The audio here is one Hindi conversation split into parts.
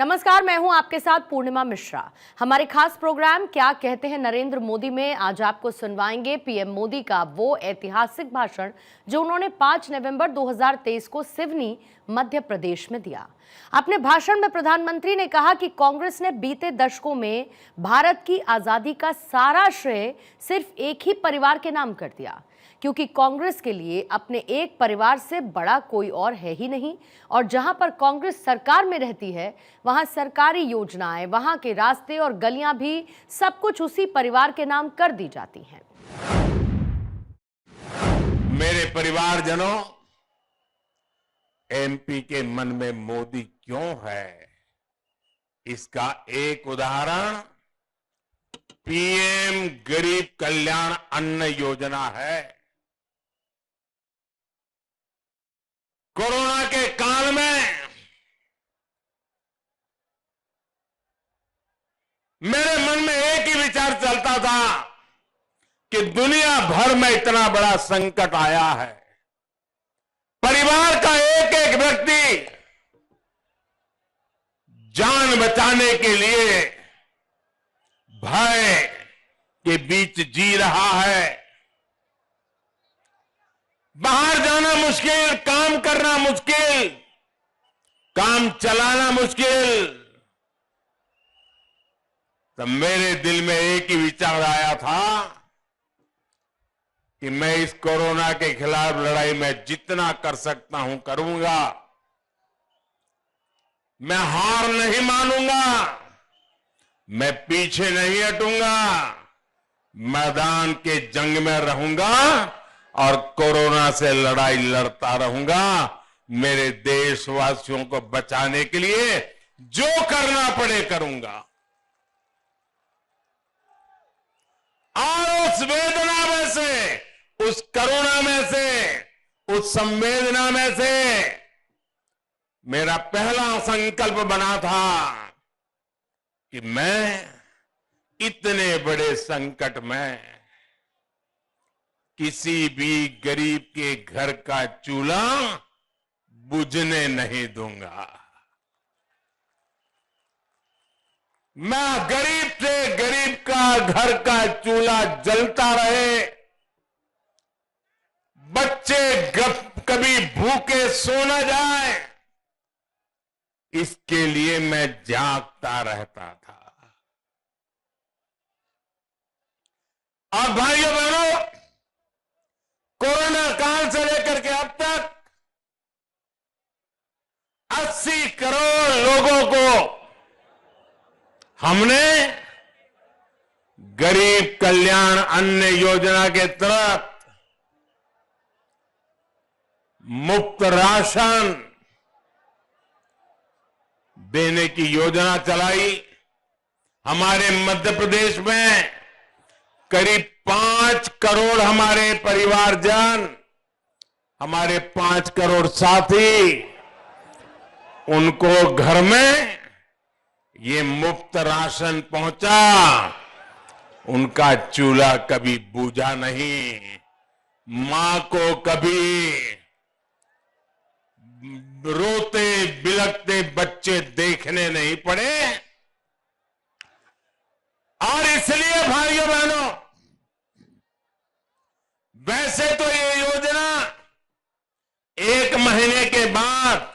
नमस्कार, मैं हूं आपके साथ पूर्णिमा मिश्रा। हमारे खास प्रोग्राम क्या कहते हैं नरेंद्र मोदी में आज आपको सुनवाएंगे पीएम मोदी का वो ऐतिहासिक भाषण जो उन्होंने 5 नवंबर 2023 को सिवनी मध्य प्रदेश में दिया। अपने भाषण में प्रधानमंत्री ने कहा कि कांग्रेस ने बीते दशकों में भारत की आजादी का सारा श्रेय सिर्फ एक ही परिवार के नाम कर दिया, क्योंकि कांग्रेस के लिए अपने एक परिवार से बड़ा कोई और है ही नहीं। और जहां पर कांग्रेस सरकार में रहती है वहां सरकारी योजनाएं, वहां के रास्ते और गलियां भी सब कुछ उसी परिवार के नाम कर दी जाती हैं। मेरे परिवारजनों, एमपी के मन में मोदी क्यों है, इसका एक उदाहरण पीएम गरीब कल्याण अन्न योजना है। कोरोना के काल में मेरे मन में एक ही विचार चलता था कि दुनिया भर में इतना बड़ा संकट आया है, परिवार का एक एक व्यक्ति जान बचाने के लिए भय के बीच जी रहा है। बाहर जाना मुश्किल, काम करना मुश्किल, काम चलाना मुश्किल। तब मेरे दिल में एक ही विचार आया था कि मैं इस कोरोना के खिलाफ लड़ाई में जितना कर सकता हूं करूंगा। मैं हार नहीं मानूंगा, मैं पीछे नहीं हटूंगा, मैदान के जंग में रहूंगा और कोरोना से लड़ाई लड़ता रहूंगा। मेरे देशवासियों को बचाने के लिए जो करना पड़े करूंगा। और उस वेदना में से, उस करुणा में से, उस संवेदना में से मेरा पहला संकल्प बना था कि मैं इतने बड़े संकट में किसी भी गरीब के घर का चूल्हा बुझने नहीं दूंगा। मैं गरीब से गरीब का घर का चूल्हा जलता रहे, बच्चे कभी भूखे सो न जाए, इसके लिए मैं जागता रहता था। और भाइयों बहनों, कोरोना काल से लेकर के अब तक 80 करोड़ लोगों को हमने गरीब कल्याण अन्न योजना के तहत मुफ्त राशन देने की योजना चलाई। हमारे मध्य प्रदेश में करीब 5 करोड़ हमारे परिवारजन, हमारे 5 करोड़ साथी, उनको घर में ये मुफ्त राशन पहुंचा। उनका चूल्हा कभी बुझा नहीं, मां को कभी रोते बिलखते बच्चे देखने नहीं पड़े। और इसलिए भाइयों बहनों, वैसे तो ये योजना 1 महीने के बाद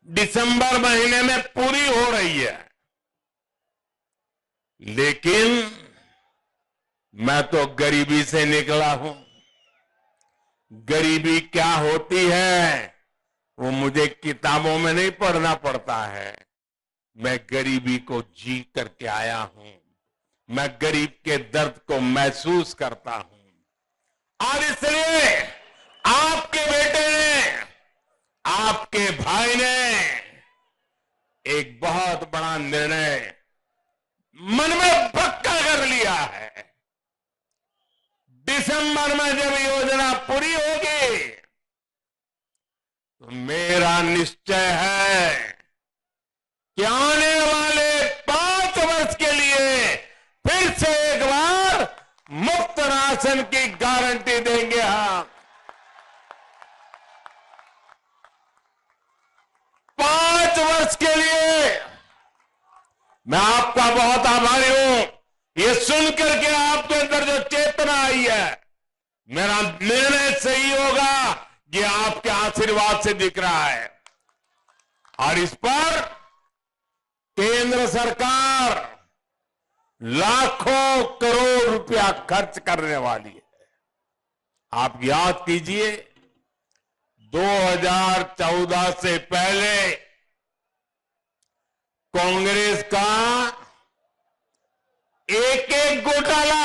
दिसंबर महीने में पूरी हो रही है, लेकिन मैं तो गरीबी से निकला हूं। गरीबी क्या होती है वो मुझे किताबों में नहीं पढ़ना पड़ता है, मैं गरीबी को जी करके आया हूं। मैं गरीब के दर्द को महसूस करता हूं। और इसलिए आपके बेटे ने, आपके भाई ने एक बहुत बड़ा निर्णय मन में पक्का कर लिया है। दिसंबर में जब योजना पूरी होगी तो मेरा निश्चय है कि आने वाले 5 वर्ष के लिए फिर से एक बार मुफ्त राशन की गारंटी देंगे हम। 5 वर्ष के लिए मैं आपका बहुत आभारी हूं। ये सुनकर के आपके अंदर जो चेतना आई है, मेरा निर्णय सही होगा, ये आपके आशीर्वाद से दिख रहा है। और इस पर केंद्र सरकार लाखों करोड़ रुपया खर्च करने वाली है। आप याद कीजिए, 2014 से पहले कांग्रेस का एक एक घोटाला,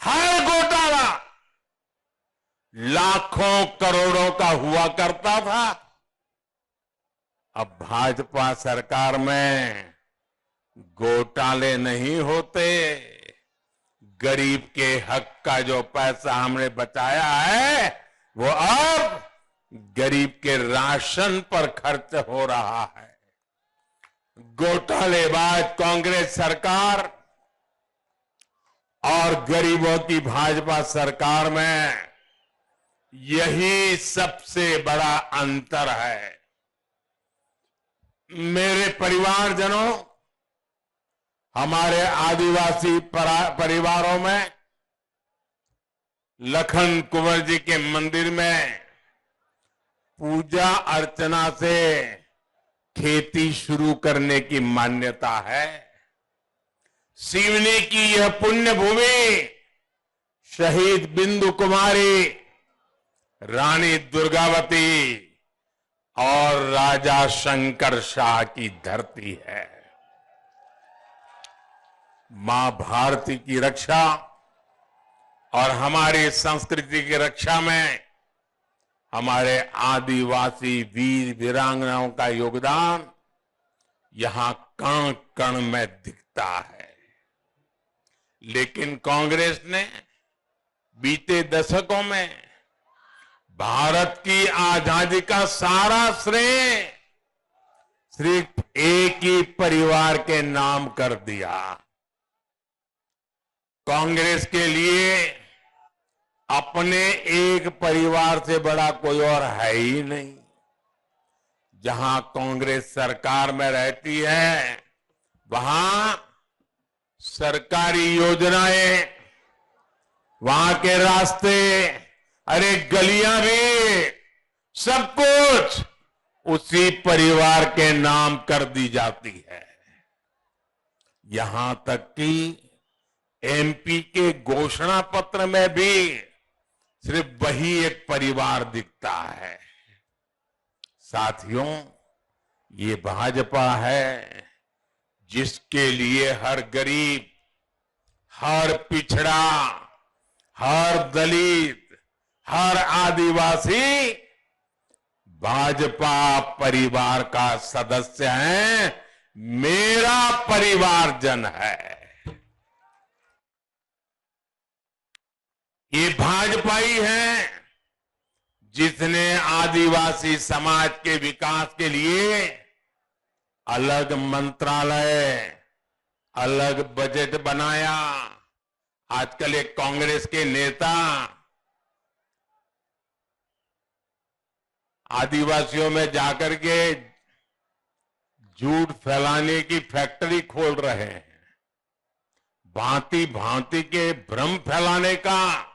हर घोटाला लाखों करोड़ों का हुआ करता था। अब भाजपा सरकार में घोटाले नहीं होते। गरीब के हक का जो पैसा हमने बचाया है, वो अब गरीब के राशन पर खर्च हो रहा है। घोटालेबाज कांग्रेस सरकार और गरीबों की भाजपा सरकार में यही सबसे बड़ा अंतर है। मेरे परिवारजनों, हमारे आदिवासी परिवारों में लखन कुंवर जी के मंदिर में पूजा अर्चना से खेती शुरू करने की मान्यता है। सिवनी की यह पुण्य भूमि शहीद बिंदु कुमारी, रानी दुर्गावती और राजा शंकर शाह की धरती है। मां भारती की रक्षा और हमारी संस्कृति की रक्षा में हमारे आदिवासी वीर वीरांगनाओं का योगदान यहां कण कण में दिखता है। लेकिन कांग्रेस ने बीते दशकों में भारत की आजादी का सारा श्रेय सिर्फ एक ही परिवार के नाम कर दिया। कांग्रेस के लिए अपने एक परिवार से बड़ा कोई और है ही नहीं। जहां कांग्रेस सरकार में रहती है, वहां सरकारी योजनाएं, वहां के रास्ते, अरे गलियां भी, सब कुछ उसी परिवार के नाम कर दी जाती है। यहां तक कि एमपी के घोषणा पत्र में भी सिर्फ वही एक परिवार दिखता है। साथियों, ये भाजपा है जिसके लिए हर गरीब, हर पिछड़ा, हर दलित, हर आदिवासी भाजपा परिवार का सदस्य है, मेरा परिवारजन है। ये भाजपा ही है जिसने आदिवासी समाज के विकास के लिए अलग मंत्रालय, अलग बजट बनाया। आजकल एक कांग्रेस के नेता आदिवासियों में जाकर के झूठ फैलाने की फैक्ट्री खोल रहे हैं, भांति भांति के भ्रम फैलाने का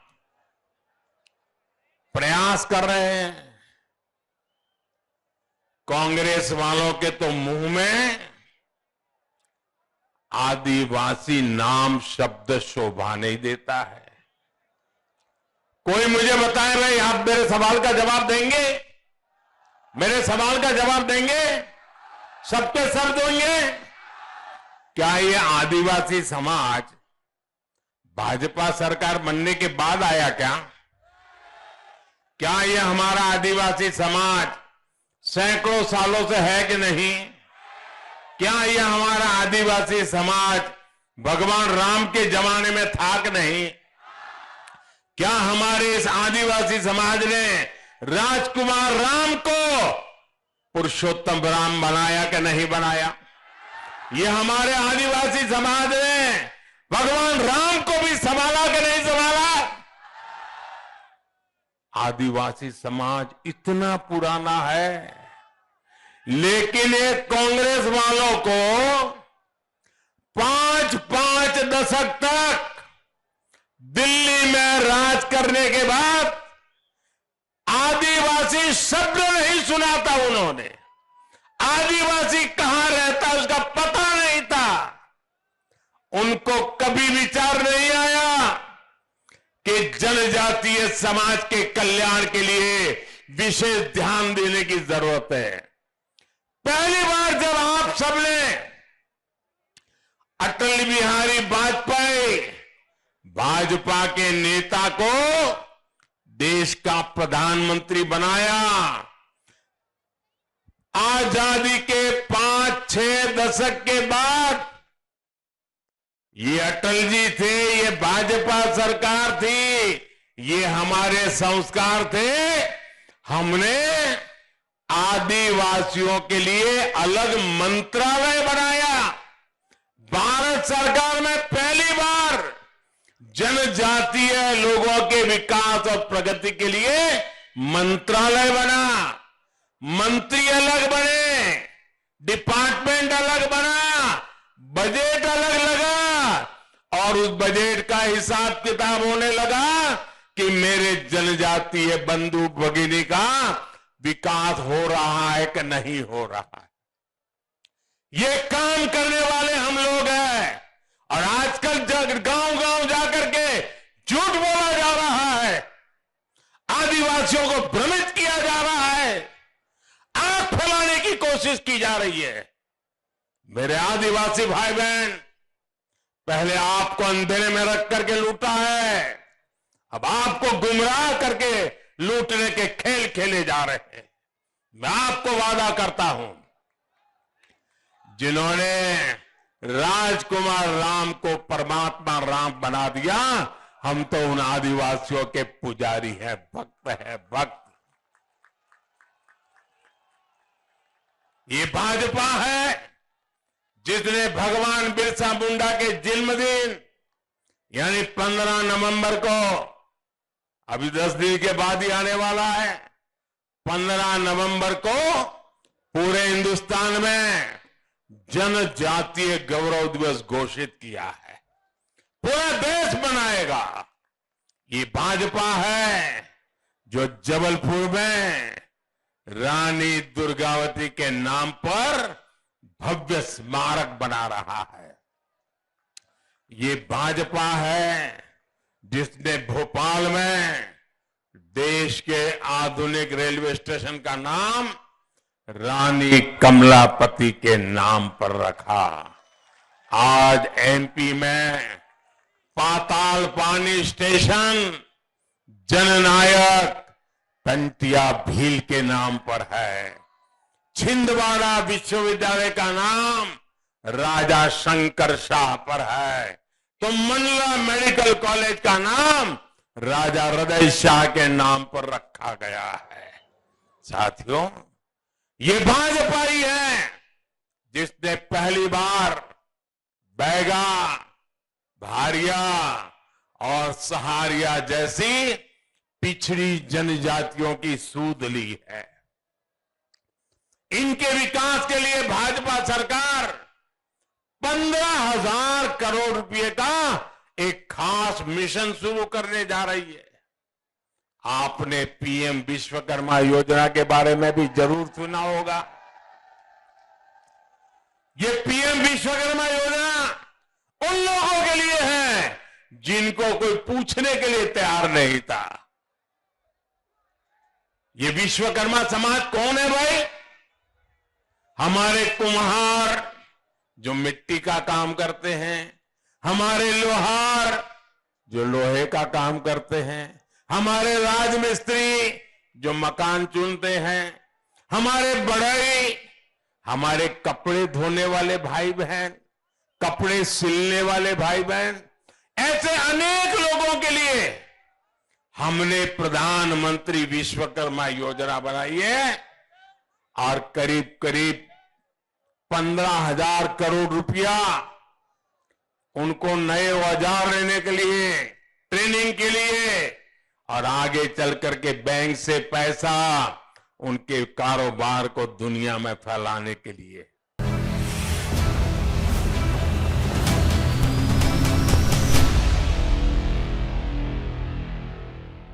प्रयास कर रहे हैं। कांग्रेस वालों के तो मुंह में आदिवासी नाम शब्द शोभा नहीं देता है। कोई मुझे बताए भाई, आप मेरे सवाल का जवाब देंगे? मेरे सवाल का जवाब देंगे? सबके सब देंगे? क्या ये आदिवासी समाज भाजपा सरकार बनने के बाद आया क्या? क्या ये हमारा आदिवासी समाज सैकड़ों सालों से है कि नहीं? क्या ये हमारा आदिवासी समाज भगवान राम के जमाने में था कि नहीं? क्या हमारे इस आदिवासी समाज ने राजकुमार राम को पुरुषोत्तम राम बनाया कि नहीं बनाया? ये हमारे आदिवासी समाज ने भगवान राम को भी संभाला कि नहीं संभाला? आदिवासी समाज इतना पुराना है, लेकिन ये कांग्रेस वालों को 5-5 दशक तक दिल्ली में राज करने के बाद आदिवासी शब्द नहीं सुना था उन्होंने। आदिवासी कहां रहता उसका पता नहीं था। उनको कभी विचार नहीं आया कि जनजातीय समाज के कल्याण के लिए विशेष ध्यान देने की जरूरत है। पहली बार जब आप सबने अटल बिहारी वाजपेयी भाजपा के नेता को देश का प्रधानमंत्री बनाया, आजादी के 5-6 दशक के बाद ये अटल जी थे, ये भाजपा सरकार थी, ये हमारे संस्कार थे। हमने आदिवासियों के लिए अलग मंत्रालय बनाया। भारत सरकार में पहली बार जनजातीय लोगों के विकास और प्रगति के लिए मंत्रालय बना। मंत्री अलग बने, डिपार्टमेंट अलग बना, बजट अलग लगा और उस बजट का हिसाब किताब होने लगा कि मेरे जनजातीय बंधु भगिनी का विकास हो रहा है कि नहीं हो रहा है। ये काम करने वाले हम लोग हैं। और आजकल गांव-गांव जाकर के झूठ बोला जा रहा है, आदिवासियों को भ्रमित किया जा रहा है, आंख फैलाने की कोशिश की जा रही है। मेरे आदिवासी भाई बहन, पहले आपको अंधेरे में रख करके लूटा है, अब आपको गुमराह करके लूटने के खेल खेले जा रहे हैं। मैं आपको वादा करता हूं, जिन्होंने राजकुमार राम को परमात्मा राम बना दिया, हम तो उन आदिवासियों के पुजारी हैं, भक्त हैं, भक्त। ये भाजपा है जिसने भगवान बिरसा मुंडा के जन्मदिन यानी 15 नवंबर को, अभी 10 दिन के बाद ही आने वाला है, 15 नवंबर को पूरे हिंदुस्तान में जनजातीय गौरव दिवस घोषित किया है। पूरा देश मनाएगा। ये भाजपा है जो जबलपुर में रानी दुर्गावती के नाम पर भव्य स्मारक बना रहा है। ये भाजपा है जिसने भोपाल में देश के आधुनिक रेलवे स्टेशन का नाम रानी कमलापति के नाम पर रखा। आज एमपी में पाताल पानी स्टेशन जननायक तंतिया भील के नाम पर है। छिंदवाड़ा विश्वविद्यालय का नाम राजा शंकर शाह पर है, तो मंडला मेडिकल कॉलेज का नाम राजा हृदय शाह के नाम पर रखा गया है। साथियों, ये भाजपा ही है जिसने पहली बार बैगा, भारिया और सहारिया जैसी पिछड़ी जनजातियों की सूद ली है। इनके विकास के लिए भाजपा सरकार 15,000 करोड़ रुपए का एक खास मिशन शुरू करने जा रही है। आपने पीएम विश्वकर्मा योजना के बारे में भी जरूर सुना होगा। ये पीएम विश्वकर्मा योजना उन लोगों के लिए है जिनको कोई पूछने के लिए तैयार नहीं था। ये विश्वकर्मा समाज कौन है भाई? हमारे कुम्हार जो मिट्टी का काम करते हैं, हमारे लोहार जो लोहे का काम करते हैं, हमारे राजमिस्त्री जो मकान चुनते हैं, हमारे बढ़ई, हमारे कपड़े धोने वाले भाई बहन, कपड़े सिलने वाले भाई बहन, ऐसे अनेक लोगों के लिए हमने प्रधानमंत्री विश्वकर्मा योजना बनाई है और करीब करीब 15,000 करोड़ रुपया उनको नए औजार लेने के लिए, ट्रेनिंग के लिए और आगे चल करके बैंक से पैसा उनके कारोबार को दुनिया में फैलाने के लिए।